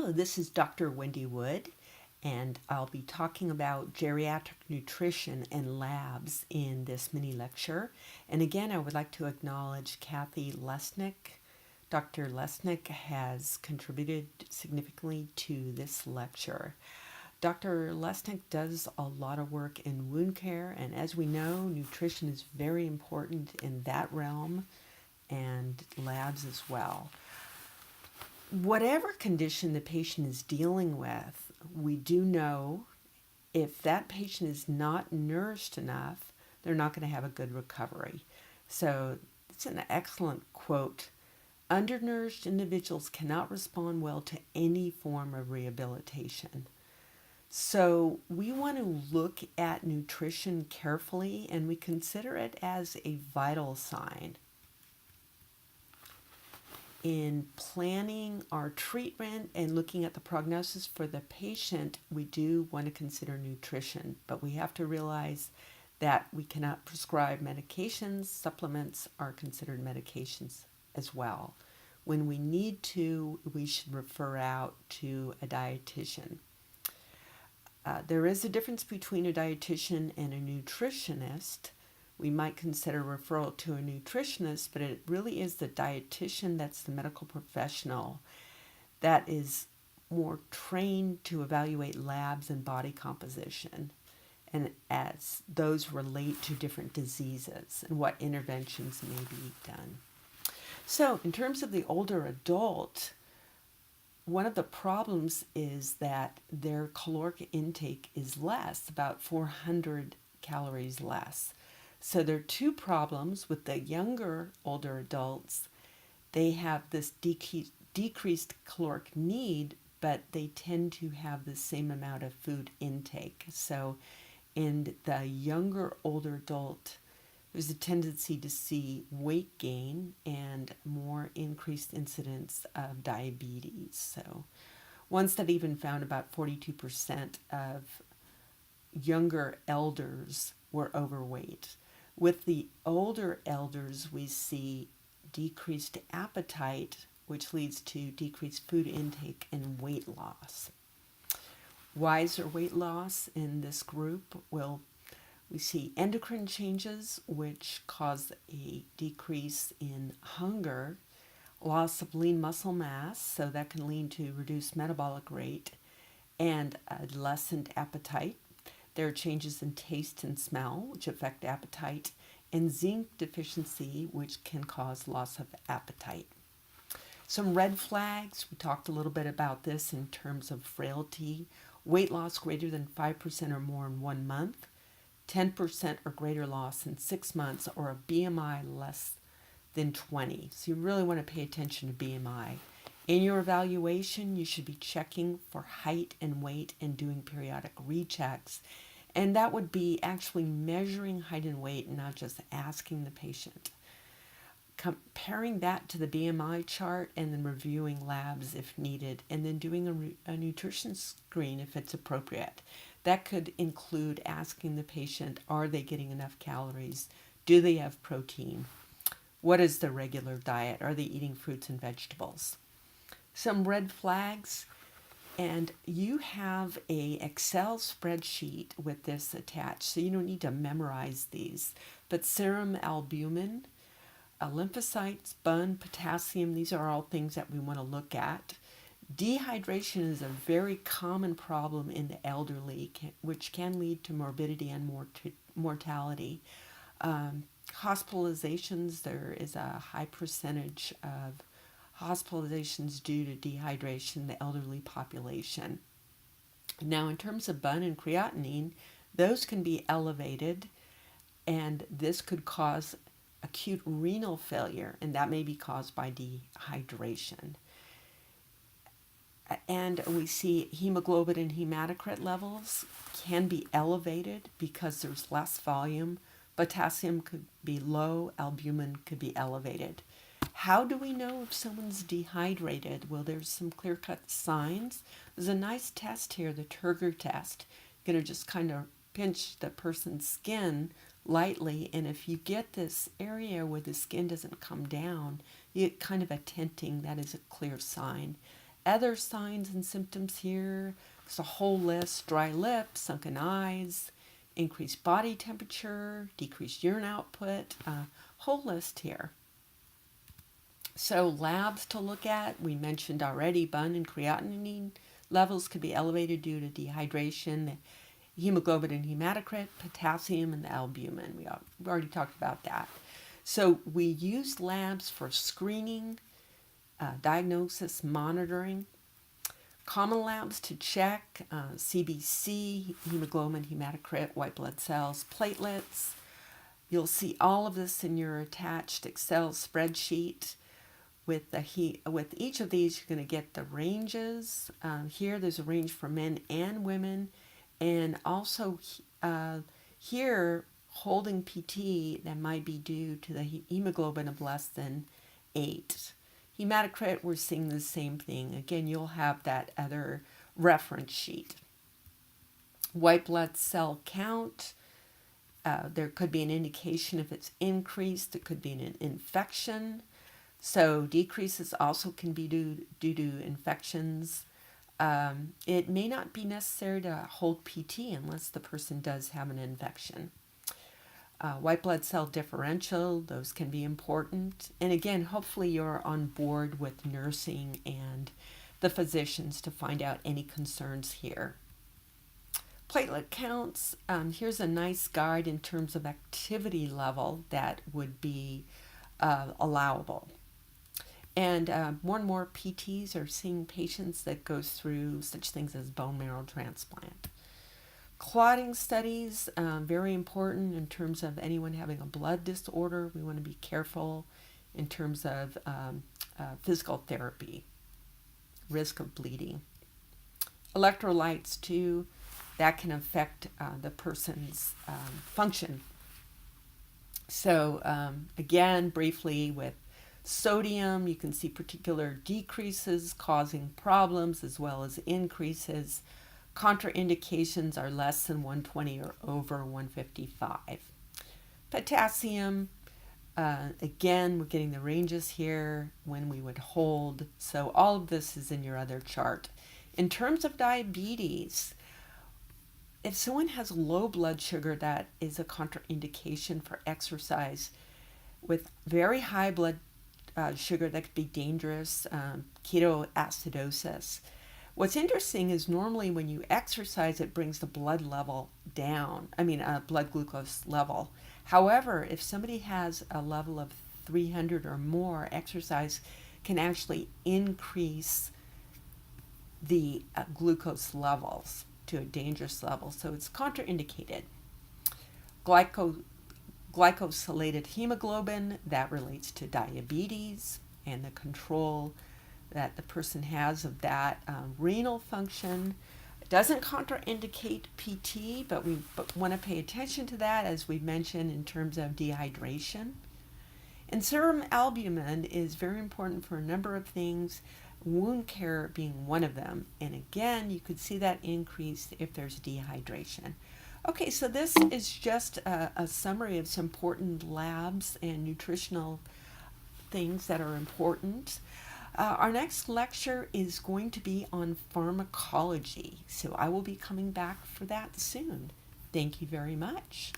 Hello, this is Dr. Wendy Wood, and I'll be talking about geriatric nutrition and labs in this mini lecture. And again, I would like to acknowledge Kathy Lesnick. Dr. Lesnick has contributed significantly to this lecture. Dr. Lesnick does a lot of work in wound care, and as we know, nutrition is very important in that realm and labs as well. Whatever condition the patient is dealing with, we do know if that patient is not nourished enough, they're not going to have a good recovery. So it's an excellent quote. Undernourished individuals cannot respond well to any form of rehabilitation. So we want to look at nutrition carefully, and we consider it as a vital sign. In planning our treatment and looking at the prognosis for the patient, we do want to consider nutrition, but we have to realize that we cannot prescribe medications. Supplements are considered medications as well. When we need to, we should refer out to a dietitian. There is a difference between a dietitian and a nutritionist. We might consider referral to a nutritionist, but it really is the dietitian that's the medical professional that is more trained to evaluate labs and body composition, and as those relate to different diseases and what interventions may be done. So in terms of the older adult, one of the problems is that their caloric intake is less, about 400 calories less. So there are two problems with the younger, older adults. They have this decreased caloric need, but they tend to have the same amount of food intake. So in the younger, older adult, there's a tendency to see weight gain and more increased incidence of diabetes. So one study even found about 42% of younger elders were overweight. With the older elders, we see decreased appetite, which leads to decreased food intake and weight loss. Why is there weight loss in this group? Well, we see endocrine changes, which cause a decrease in hunger, loss of lean muscle mass, so that can lead to reduced metabolic rate, and a lessened appetite. There are changes in taste and smell, which affect appetite, and zinc deficiency, which can cause loss of appetite. Some red flags, we talked a little bit about this in terms of frailty. Weight loss greater than 5% or more in 1 month, 10% or greater loss in 6 months, or a BMI less than 20. So you really want to pay attention to BMI. In your evaluation, you should be checking for height and weight and doing periodic rechecks. And that would be actually measuring height and weight and not just asking the patient. Comparing that to the BMI chart and then reviewing labs if needed, and then doing a nutrition screen if it's appropriate. That could include asking the patient, are they getting enough calories? Do they have protein? What is their regular diet? Are they eating fruits and vegetables? Some red flags, and you have a Excel spreadsheet with this attached, so you don't need to memorize these. But serum albumin, lymphocytes, BUN, potassium, these are all things that we want to look at. Dehydration is a very common problem in the elderly, which can lead to morbidity and mortality. Hospitalizations, there is a high percentage of hospitalizations due to dehydration in the elderly population. Now, in terms of BUN and creatinine, those can be elevated, and this could cause acute renal failure, and that may be caused by dehydration. And we see hemoglobin and hematocrit levels can be elevated because there's less volume. Potassium could be low, albumin could be elevated. How do we know if someone's dehydrated? Well, there's some clear-cut signs. There's a nice test here, the Turgor test. You're going to just kind of pinch the person's skin lightly, and if you get this area where the skin doesn't come down, you get kind of a tenting. That is a clear sign. other signs and symptoms here. There's a whole list: dry lips, sunken eyes, increased body temperature, decreased urine output, whole list here. So labs to look at, we mentioned already, bun and creatinine levels could be elevated due to dehydration, the hemoglobin and hematocrit, potassium, and the albumin. We already talked about that. So we use labs for screening, diagnosis, monitoring. Common labs to check CBC, hemoglobin, hematocrit, white blood cells, platelets. You'll see all of this in your attached Excel spreadsheet. With each of these, you're going to get the ranges. Here, there's a range for men and women, and also here, holding PT that might be due to the hemoglobin of less than 8. Hematocrit, we're seeing the same thing. Again, you'll have that other reference sheet. White blood cell count. There could be an indication if it's increased. It could be an infection. So decreases also can be due to infections. It may not be necessary to hold PT unless the person does have an infection. White blood cell differential, those can be important. And again, hopefully you're on board with nursing and the physicians to find out any concerns here. Platelet counts, here's a nice guide in terms of activity level that would be allowable. And more and more PTs are seeing patients that go through such things as bone marrow transplant. Clotting studies, very important in terms of anyone having a blood disorder. We want to be careful in terms of physical therapy, risk of bleeding. Electrolytes too, that can affect the person's function. So again, briefly with sodium, you can see particular decreases causing problems as well as increases. Contraindications are less than 120 or over 155. Potassium, again, we're getting the ranges here when we would hold. So all of this is in your other chart. In terms of diabetes, if someone has low blood sugar, that is a contraindication for exercise. With very high blood sugar, that could be dangerous, ketoacidosis. What's interesting is normally when you exercise, it brings the blood level down, blood glucose level. However, if somebody has a level of 300 or more, exercise can actually increase the glucose levels to a dangerous level. So it's contraindicated. Glycosylated hemoglobin, that relates to diabetes and the control that the person has of that renal function. It doesn't contraindicate PT, but we want to pay attention to that, as we mentioned, in terms of dehydration. And serum albumin is very important for a number of things, wound care being one of them. And again, you could see that increase if there's dehydration. Okay, so this is just a summary of some important labs and nutritional things that are important. Our next lecture is going to be on pharmacology, so I will be coming back for that soon. Thank you very much.